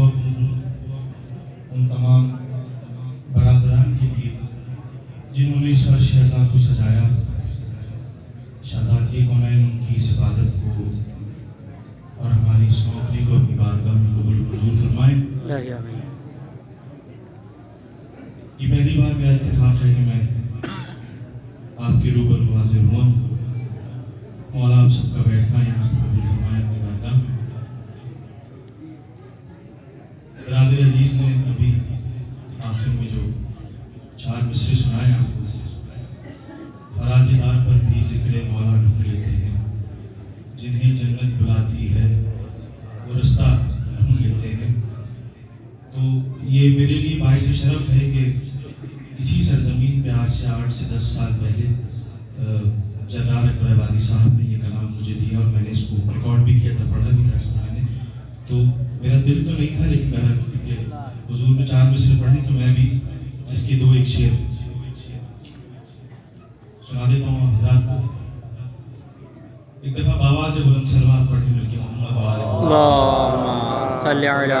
اور ان تمام برادران کے لیے جنہوں نے اس فرش اعزاز کو سجایا، شہزادی کونین ان کی اس عبادت کو اور ہماری اس نوکری کو اپنی بارگاہ میں قبول منظور فرمائیں۔ یہ پہلی بار میرا اتفاق ہے کہ میں آپ کے روبرو حاضر ہوا ہوں۔ مولا آپ سب کا بیٹھنا یہاں پر قبول فرمائے اپنی بارگاہ میں۔ برادر عزیز نے ابھی آخر میں جو 4 مصرے سنائے آپ کو، فراز دار پر بھی ذکر مولا ڈھونڈ لیتے ہیں، جنہیں جنت بلاتی ہے وہ رستہ ڈھونڈ لیتے ہیں۔ تو یہ میرے لیے باعث شرف ہے کہ اسی سرزمین پہ آج سے 8 سے 10 سال پہلے جناب اکبر آبادی صاحب نے یہ کلام مجھے دیا، اور میں نے اس کو ریکارڈ بھی کیا تھا، پڑھا بھی تھا اس کو میں نے۔ تو میرا دل تو نہیں تھا، لیکن بہرحال کیونکہ حضور نے 4 مصرے پڑھے تو میں بھی اس کے 2 ایک شعر سنا دیتا ہوں آپ حضرات کو۔ ایک دفعہ بآواز بلند صلوات پڑھیں مل کے محمد و آل محمد۔ اللہم صلی علی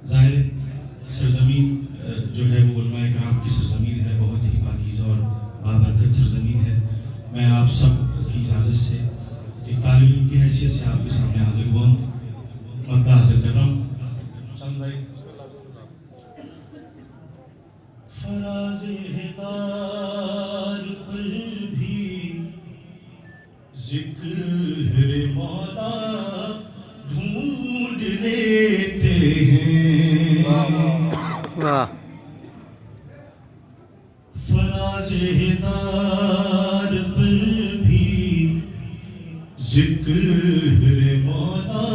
ظاہر ہے سرزمین جو ہے وہ علماء کرام کی سرزمین ہے، بہت ہی پاکیزہ اور بابرکت سرزمین ہے۔ میں آپ سب کی اجازت سے ایک طالب علم کی حیثیت سے آپ کے سامنے حاضر ہوا ہوں، مطلع حاضر کر رہا ہوں۔ فراز دار پر بھی ذکر مولا ڈھونڈ لیتے ہیں، فراز دار پر بھی ذکر مولا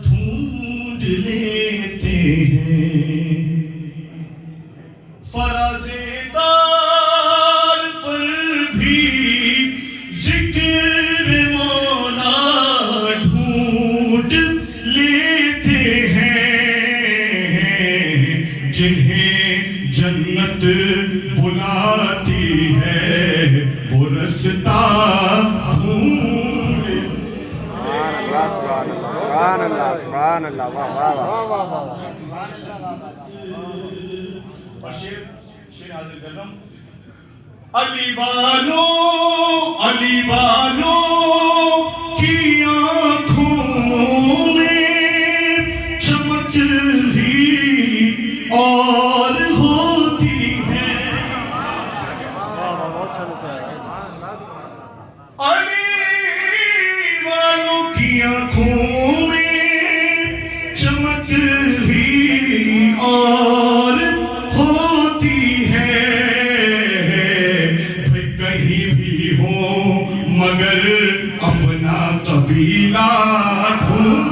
ڈھونڈ لیتے ہیں، فراز دار پر بھی ذکر مولا ڈھونڈ لیتے ہیں، جنہیں جنت بلاتی ہے وہ رستہ ڈھونڈ۔ سبحان اللہ سبحان اللہ، واہ واہ واہ۔ اور شیر حاضر کر رہا ہوں۔ علی والوں کی آنکھوں میں چمک ہی اور ہوتی ہے، علی والوں کی آنکھوں میں چمک ہی اور ہوتی ہے، کہیں بھی ہو مگر اپنا قبیلہ ڈھونڈ۔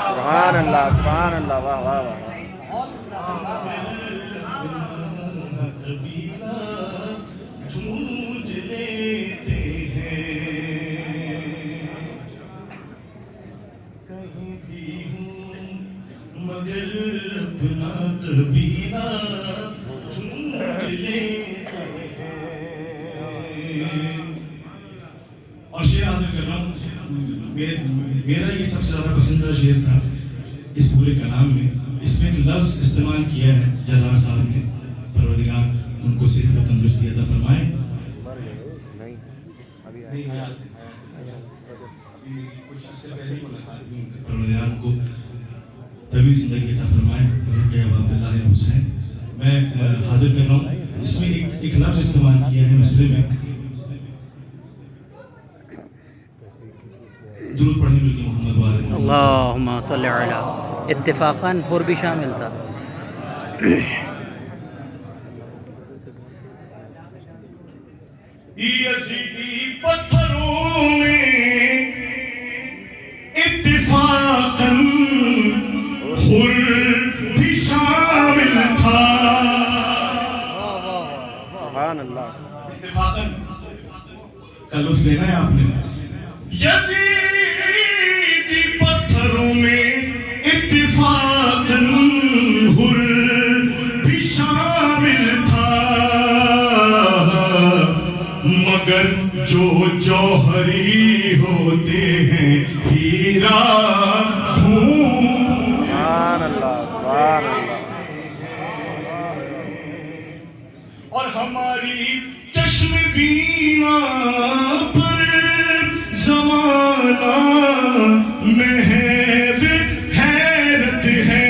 سبحان اللہ سبحان اللہ، واہ واہ واہ۔ قبیلہ ڈھونڈ لیتے ہیں، کہیں بھی ہوں مگر اپنا قبیلہ ڈھونڈ لیتے ہیں۔ اور شعر حاضر کر رہا ہوں، میرا یہ سب سے زیادہ پسندیدہ شعر تھا اس پورے کلام میں۔ اس میں ایک لفظ استعمال کیا ہے جلال صاحب نے، پروردگار ان کو صحت و تندرستی عطا فرمائے۔ پروردگار ان کو طویل زندگی عطا فرمائے۔ عبداللہ حسین میں حاضر کر رہا ہوں، اس میں ایک لفظ استعمال کیا ہے مصرے میں، درود پڑھیں مل کے محمد و آل محمد۔ اللہم صلی علی، اتفاقاً حر بھی شامل تھا۔ یزیدی پتھروں میں اتفاقاً حر بھی شامل تھا، سبحان اللہ۔ اتفاقاً کا لطف لینا ہے آپ نے۔ یزیدی پتھروں میں اتفاقاً حر بھی شامل تھا، مگر جو جوہری ہوتے ہیں ہیرا ڈھونڈ سبحان اللہ سبحان اللہ اور ہماری چشم بینا پر زمانہ محب حیرت ہے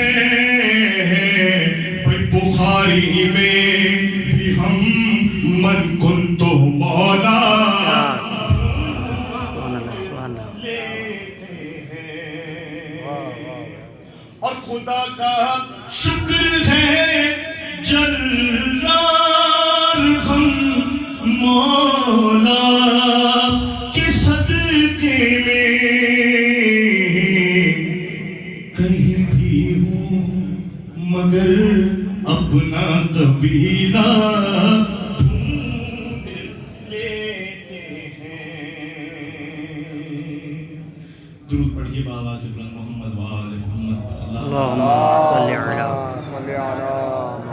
بھئی بخاری میں بھی ہم من کن تو مولا سبحان اللہ سبحان اللہ لیتے ہیں اور خدا کا شکر ہے جرار ہم مولا کے صدقے میں کہیں بھی ہوں مگر اپنا قبیلہ ڈھونڈ لیتے ہیں درود پڑھیے بآواز بلند محمد وآل محمد اللہ اللہم صلی علی صلی علی